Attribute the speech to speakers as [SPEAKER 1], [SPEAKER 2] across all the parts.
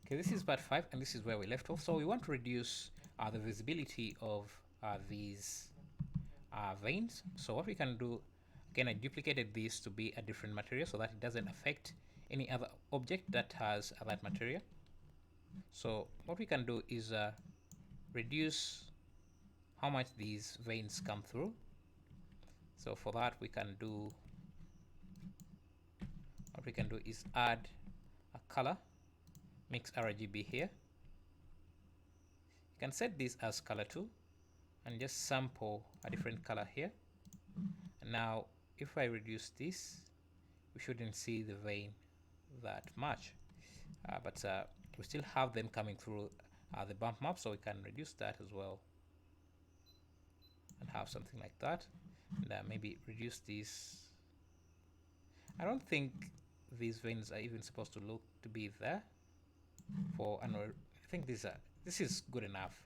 [SPEAKER 1] Okay, this is part 5 and this is where we left off. So we want to reduce the visibility of these veins. So what we can do, again, I duplicated this to be a different material so that it doesn't affect any other object that has that material. So what we can do is reduce how much these veins come through. So for that we can do, what we can do is add a color, mix RGB here. You can set this as color 2 and just sample a different color here. And now if I reduce this, we shouldn't see the vein that much, but we still have them coming through the bump map, so we can reduce that as well and have something like that. And maybe reduce this. I don't think these veins are even supposed to look to be there for another. I think this is good enough.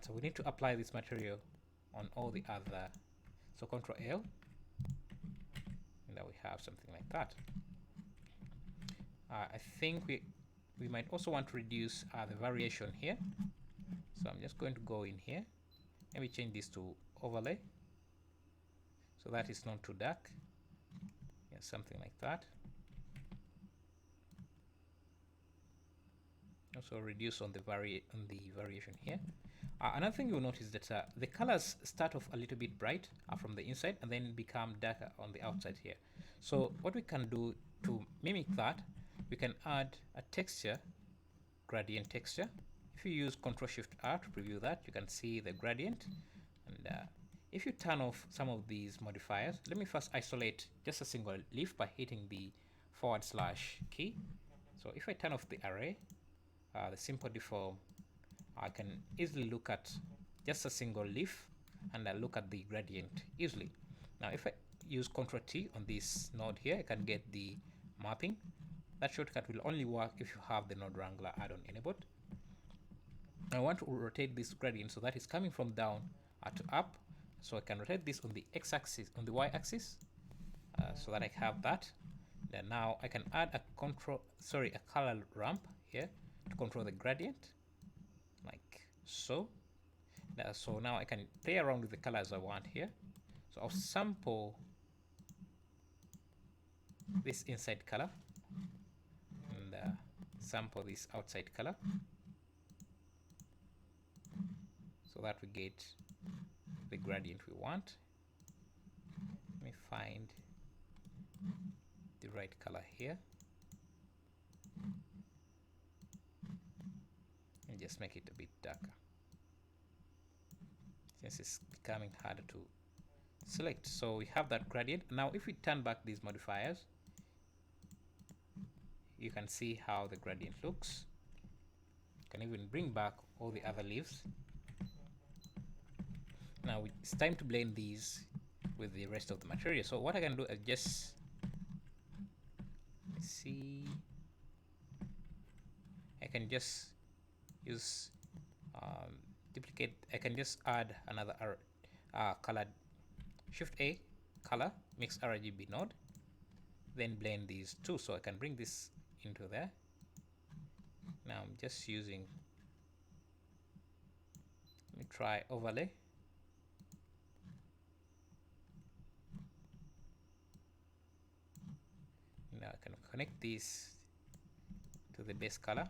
[SPEAKER 1] So we need to apply this material on all the other. So Ctrl L, and then we have something like that. I think we might also want to reduce the variation here. So I'm just going to go in here. Maybe change this to overlay, so that is not too dark. Yeah, something like that. Also reduce on the variation here. Another thing you'll notice that the colors start off a little bit bright from the inside and then become darker on the outside here. So what we can do to mimic that, we can add a texture, gradient texture. If you use Ctrl Shift R to preview that, you can see the gradient. And if you turn off some of these modifiers, let me first isolate just a single leaf by hitting the / key. So if I turn off the array, the simple deform, I can easily look at just a single leaf and I look at the gradient easily. Now if I use Ctrl T on this node here, I can get the mapping. That shortcut will only work if you have the Node Wrangler add-on enabled. I want to rotate this gradient so that it's coming from down to up. So I can rotate this on the x-axis, on the y-axis, so that I have that. Then now I can add a color ramp here to control the gradient, like so. So now I can play around with the colors I want here. So I'll sample this inside color and sample this outside color, so that we get the gradient we want. Let me find the right color here and just make it a bit darker, since it's becoming harder to select. So we have that gradient. Now if we turn back these modifiers, you can see how the gradient looks. You can even bring back all the other leaves. Now it's time to blend these with the rest of the material. So what I can do is just see, I can just use duplicate. I can just add another colored, Shift A, color, mix RGB node, then blend these two. So I can bring this into there. Now I'm just using, let me try overlay. Now I can connect this to the base color.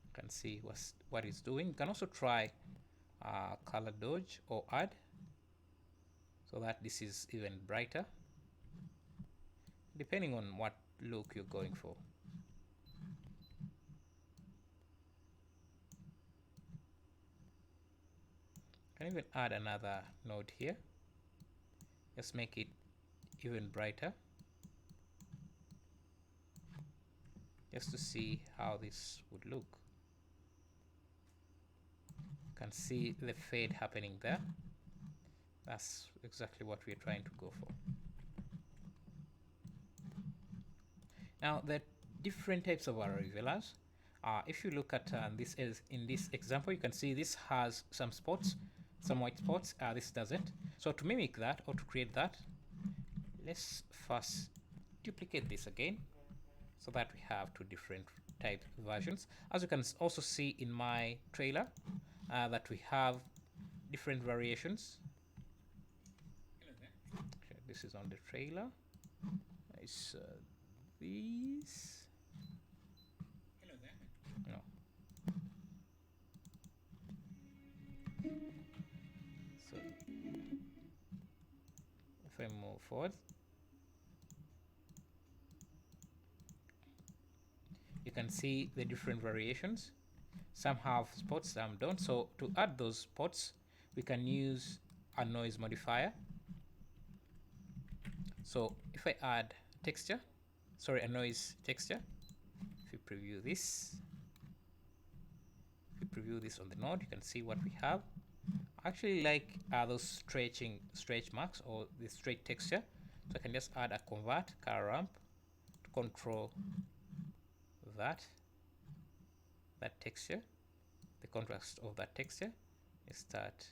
[SPEAKER 1] You can see what it's doing. You can also try color dodge or add, so that this is even brighter, depending on what look you're going for. You can even add another node here. Just make it even brighter, just to see how this would look. You can see the fade happening there. That's exactly what we're trying to go for. Now the different types of revealers. If you look at this, in this example, you can see this has some spots, some white spots. This doesn't. So to mimic that or to create that, Let's first duplicate this again so that we have two different type versions. As you can also see in my trailer, that we have different variations. Okay, this is on the trailer. It's these. No. So if I move forward, you can see the different variations. Some have spots, some don't. So to add those spots, we can use a noise modifier. So if I add texture, sorry, a noise texture, if you preview this, on the node, you can see what we have. I actually like those stretch marks or the straight texture. So I can just add a convert color ramp to control that texture, the contrast of that texture. I start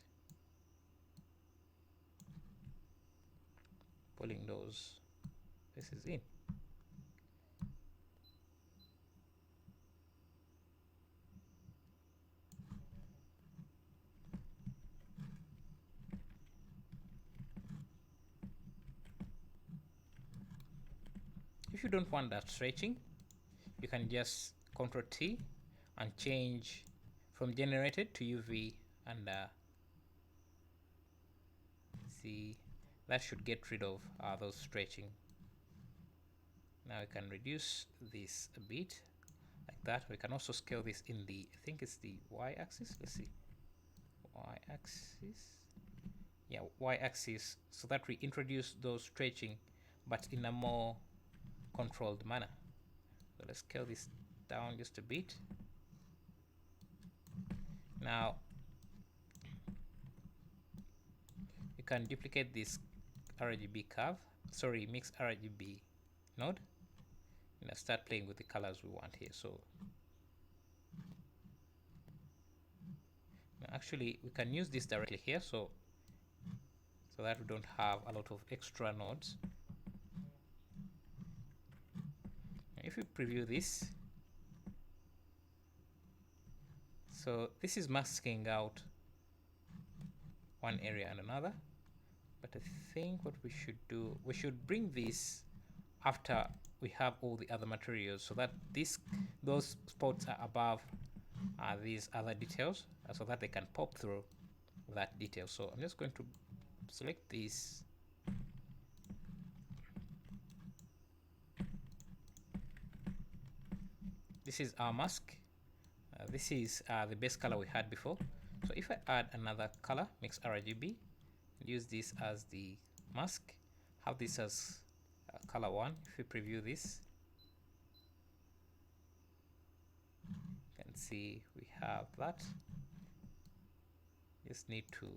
[SPEAKER 1] pulling those pieces in. If you don't want that stretching, you can just Ctrl T and change from generated to UV, and see, that should get rid of those stretching. Now we can reduce this a bit like that. We can also scale this in the, I think it's the y-axis. Let's see, y-axis. Yeah, y-axis, so that we introduce those stretching but in a more controlled manner. So let's scale this down just a bit. Now you can duplicate this RGB curve, sorry, mix RGB node, and start playing with the colors we want here. So actually we can use this directly here, so that we don't have a lot of extra nodes. If we preview this, so this is masking out one area and another, but I think what we should do, we should bring this after we have all the other materials, so that those spots are above these other details, so that they can pop through that detail. So I'm just going to select this. This is our mask. This is the base color we had before. So if I add another color, mix RGB, use this as the mask, have this as color 1. If we preview this, you can see we have that. Just need to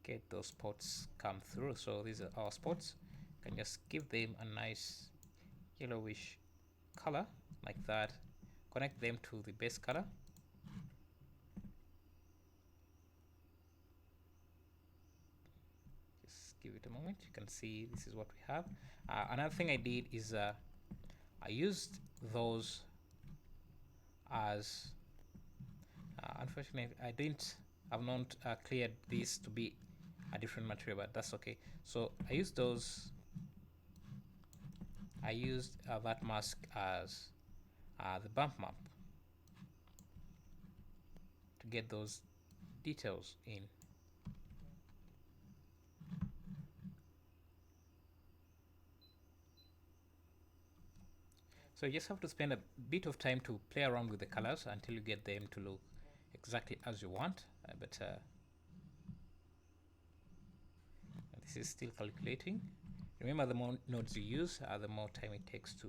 [SPEAKER 1] get those spots come through. So these are our spots. You can just give them a nice yellowish color like that, connect them to the base color. Just give it a moment. You can see this is what we have. Another thing I did is I used those as unfortunately I've not cleared this to be a different material, but that's okay. So I used those, I used that mask as the bump map to get those details in. So you just have to spend a bit of time to play around with the colors until you get them to look exactly as you want. But this is still calculating. Remember, the more nodes you use, the more time it takes to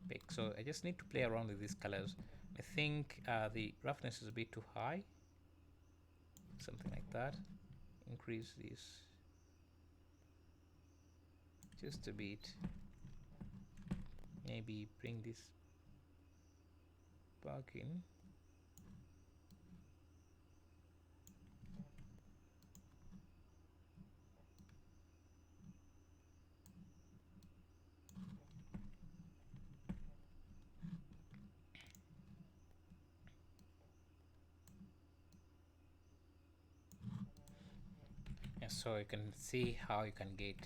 [SPEAKER 1] bake. So I just need to play around with these colors. I think the roughness is a bit too high. Something like that. Increase this just a bit. Maybe bring this back in. so you can see how you can get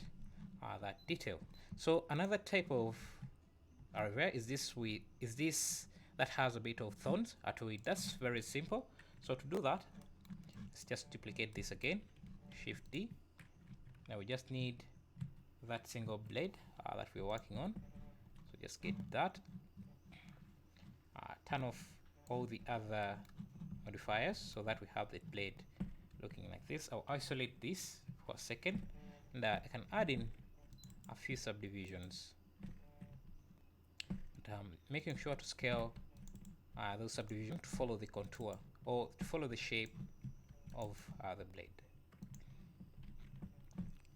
[SPEAKER 1] that detail. So another type of area is this that has a bit of thorns to it. That's very simple. So to do that, let's just duplicate this again, Shift D. Now we just need that single blade that we're working on. So just get that, turn off all the other modifiers so that we have the blade looking like this. I'll isolate this for a second, and I can add in a few subdivisions, and making sure to scale those subdivisions to follow the contour or to follow the shape of the blade.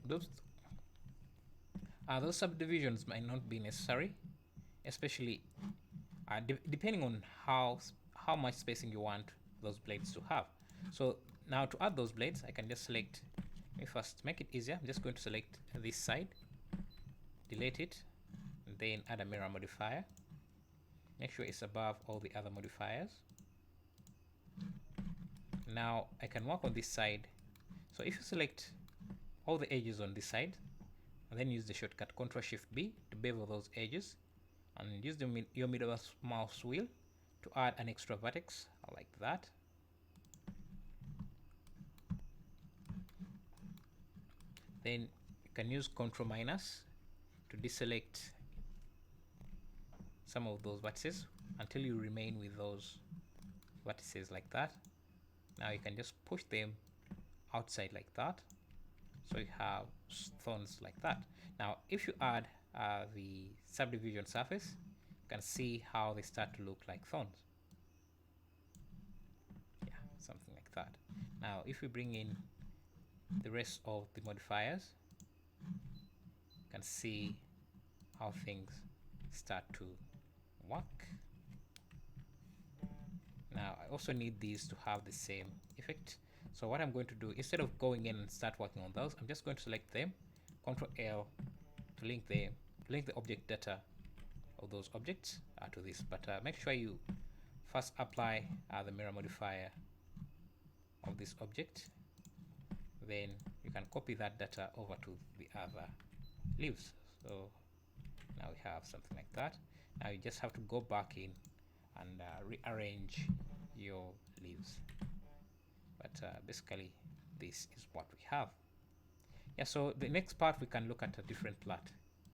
[SPEAKER 1] Those subdivisions might not be necessary, especially depending on how much spacing you want those blades to have. So now to add those blades, I can just select, let me first make it easier, I'm just going to select this side, delete it, and then add a mirror modifier. Make sure it's above all the other modifiers. Now I can work on this side. So if you select all the edges on this side, and then use the shortcut Ctrl Shift B to bevel those edges, and use your middle mouse wheel to add an extra vertex like that. Then you can use Ctrl minus to deselect some of those vertices until you remain with those vertices like that. Now you can just push them outside like that, so you have thorns like that. Now if you add the subdivision surface, you can see how they start to look like thorns. Yeah, something like that. Now if we bring in the rest of the modifiers, you can see how things start to work. Now I also need these to have the same effect. So what I'm going to do, instead of going in and start working on those, I'm just going to select them, Ctrl L to link the object data of those objects to this. But make sure you first apply the mirror modifier of this object. Then you can copy that data over to the other leaves. So now we have something like that. Now you just have to go back in and rearrange your leaves. But basically this is what we have. Yeah, so the next part we can look at a different plot.